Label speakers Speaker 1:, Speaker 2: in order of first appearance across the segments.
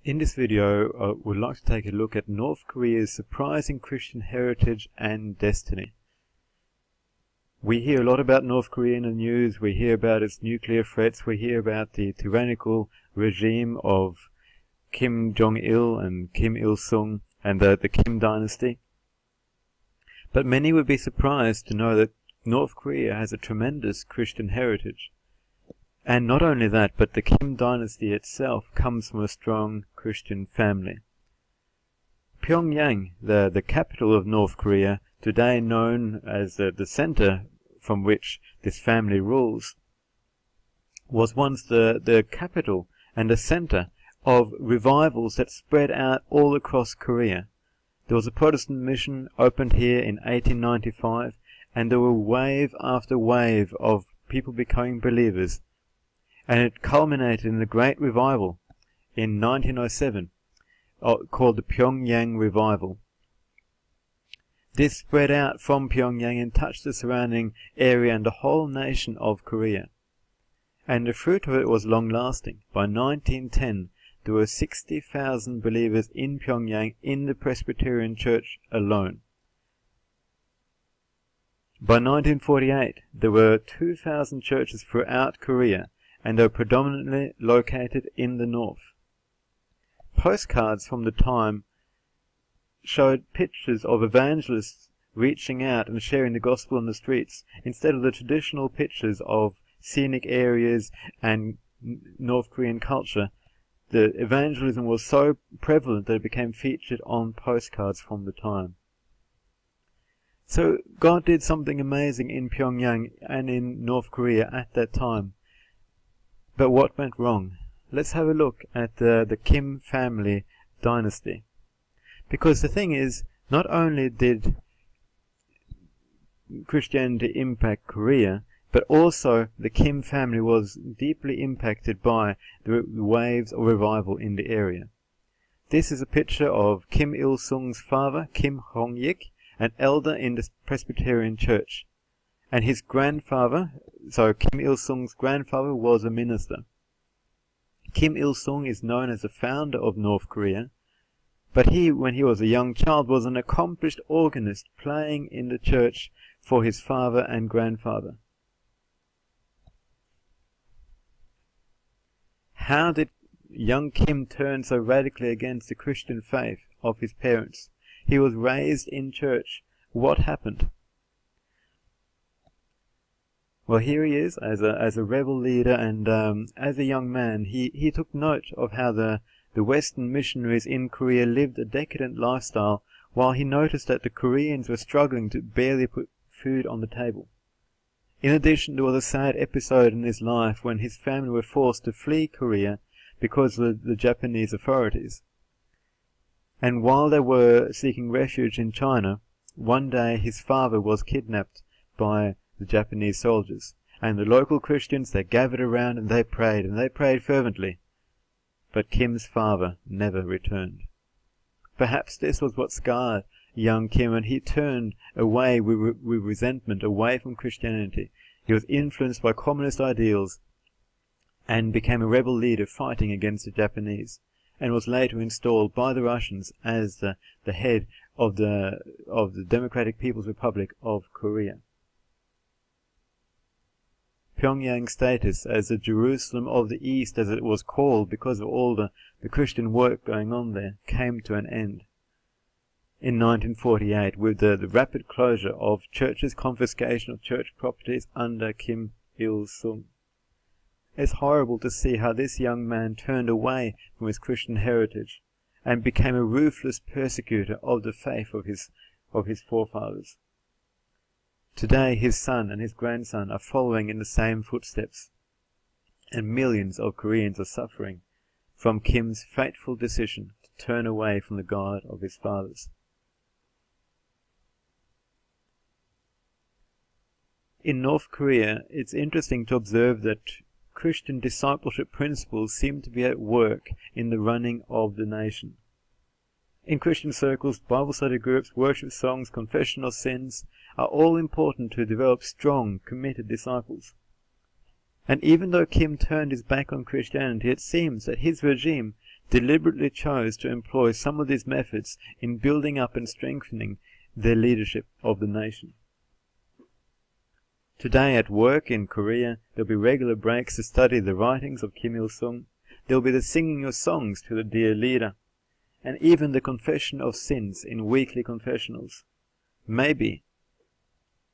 Speaker 1: In this video, I would like to take a look at North Korea's surprising Christian heritage and destiny. We hear a lot about North Korea in the news, we hear about its nuclear threats, we hear about the tyrannical regime of Kim Jong-il and Kim Il-sung and the Kim dynasty. But many would be surprised to know that North Korea has a tremendous Christian heritage. And not only that, but the Kim dynasty itself comes from a strong Christian family. Pyongyang, the capital of North Korea, today known as the center from which this family rules, was once the capital and the center of revivals that spread out all across Korea. There was a Protestant mission opened here in 1895, and there were wave after wave of people becoming believers. And it culminated in the Great Revival in 1907, called the Pyongyang Revival. This spread out from Pyongyang and touched the surrounding area and the whole nation of Korea. And the fruit of it was long-lasting. By 1910, there were 60,000 believers in Pyongyang in the Presbyterian Church alone. By 1948, there were 2,000 churches throughout Korea, and they were predominantly located in the north. Postcards from the time showed pictures of evangelists reaching out and sharing the gospel on the streets, instead of the traditional pictures of scenic areas and North Korean culture. The evangelism was so prevalent that it became featured on postcards from the time. So God did something amazing in Pyongyang and in North Korea at that time. But what went wrong? Let's have a look at the Kim family dynasty. Because the thing is, not only did Christianity impact Korea, but also the Kim family was deeply impacted by the waves of revival in the area. This is a picture of Kim Il-sung's father, Kim Hong-yik, an elder in the Presbyterian Church. And his grandfather, so Kim Il-sung's grandfather, was a minister. Kim Il-sung is known as the founder of North Korea, but he, when he was a young child, was an accomplished organist playing in the church for his father and grandfather. How did young Kim turn so radically against the Christian faith of his parents? He was raised in church. What happened? Well, here he is as a rebel leader, and as a young man, he took note of how the Western missionaries in Korea lived a decadent lifestyle, while he noticed that the Koreans were struggling to barely put food on the table. In addition, there was a sad episode in his life when his family were forced to flee Korea because of the Japanese authorities. And while they were seeking refuge in China, one day his father was kidnapped by the Japanese soldiers, and the local Christians, they gathered around and they prayed fervently. But Kim's father never returned. Perhaps this was what scarred young Kim, and he turned away with resentment away from Christianity. He was influenced by communist ideals and became a rebel leader fighting against the Japanese, and was later installed by the Russians as the head of the Democratic People's Republic of Korea. Pyongyang's status as the Jerusalem of the East, as it was called because of all the Christian work going on there, came to an end in 1948 with the rapid closure of churches, confiscation of church properties under Kim Il-sung. It's horrible to see how this young man turned away from his Christian heritage and became a ruthless persecutor of the faith of his forefathers. Today his son and his grandson are following in the same footsteps, and millions of Koreans are suffering from Kim's fateful decision to turn away from the God of his fathers. In North Korea, it's interesting to observe that Christian discipleship principles seem to be at work in the running of the nation. In Christian circles, Bible study groups, worship songs, confession of sins are all important to develop strong, committed disciples. And even though Kim turned his back on Christianity, it seems that his regime deliberately chose to employ some of these methods in building up and strengthening their leadership of the nation. Today at work in Korea, there'll be regular breaks to study the writings of Kim Il-sung. There'll be the singing of songs to the dear leader, and even the confession of sins in weekly confessionals. Maybe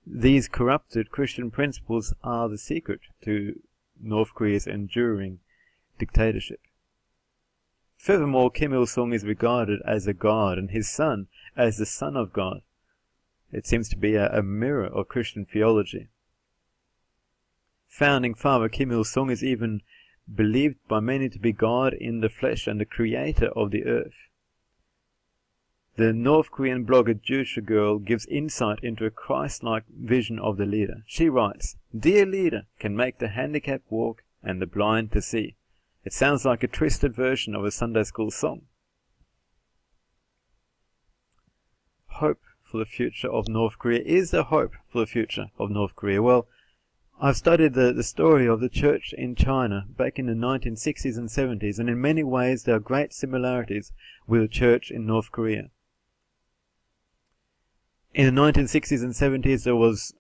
Speaker 1: these corrupted Christian principles are the secret to North Korea's enduring dictatorship. Furthermore, Kim Il-sung is regarded as a god and his son as the Son of God. It seems to be a mirror of Christian theology. Founding father Kim Il-sung is even believed by many to be God in the flesh and the creator of the earth. The North Korean blogger Jusha Girl gives insight into a Christ-like vision of the leader. She writes, "Dear leader can make the handicapped walk and the blind to see." It sounds like a twisted version of a Sunday school song. Hope for the future of North Korea. Is there hope for the future of North Korea? Well, I've studied the story of the church in China back in the 1960s and 70s, and in many ways there are great similarities with the church in North Korea. In the 1960s and 70s there was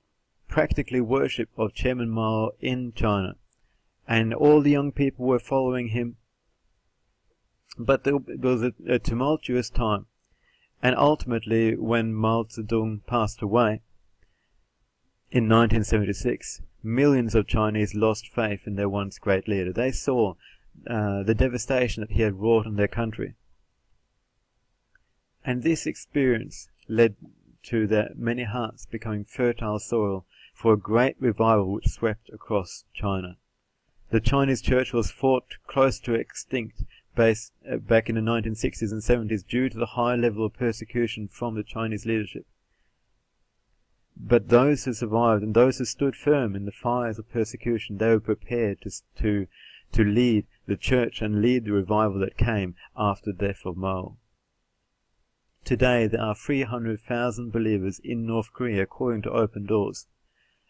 Speaker 1: practically worship of Chairman Mao in China, and all the young people were following him. But there was a tumultuous time, and ultimately when Mao Zedong passed away in 1976, millions of Chinese lost faith in their once great leader. They saw the devastation that he had wrought on their country. And this experience led to their many hearts becoming fertile soil for a great revival which swept across China. The Chinese church was thought close to extinct back in the 1960s and 70s due to the high level of persecution from the Chinese leadership. But those who survived and those who stood firm in the fires of persecution, they were prepared to lead the church and lead the revival that came after the death of Mao. Today there are 300,000 believers in North Korea according to Open Doors.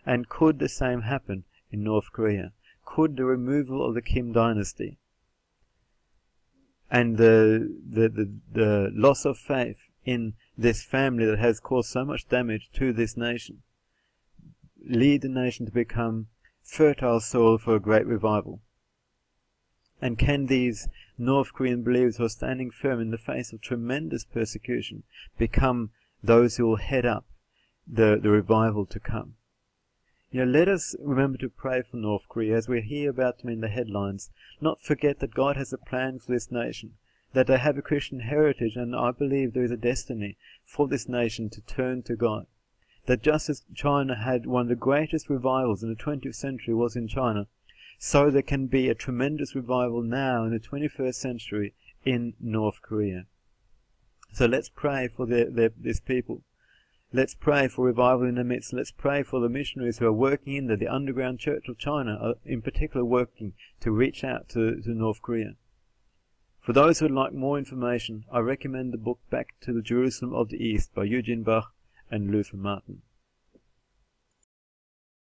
Speaker 1: And could the same happen in North Korea? Could the removal of the Kim dynasty and the loss of faith in this family that has caused so much damage to this nation lead the nation to become fertile soil for a great revival? And can these North Korean believers who are standing firm in the face of tremendous persecution become those who will head up the revival to come? Let us remember to pray for North Korea as we hear about them in the headlines. Not forget that God has a plan for this nation, that they have a Christian heritage, and I believe there is a destiny for this nation to turn to God. That just as China had one of the greatest revivals in the 20th century was in China, so there can be a tremendous revival now in the 21st century in North Korea. So let's pray for this people. Let's pray for revival in the midst. Let's pray for the missionaries who are working in the underground church of China, in particular working to reach out to North Korea. For those who would like more information, I recommend the book Back to the Jerusalem of the East by Eugene Bach and Luther Martin.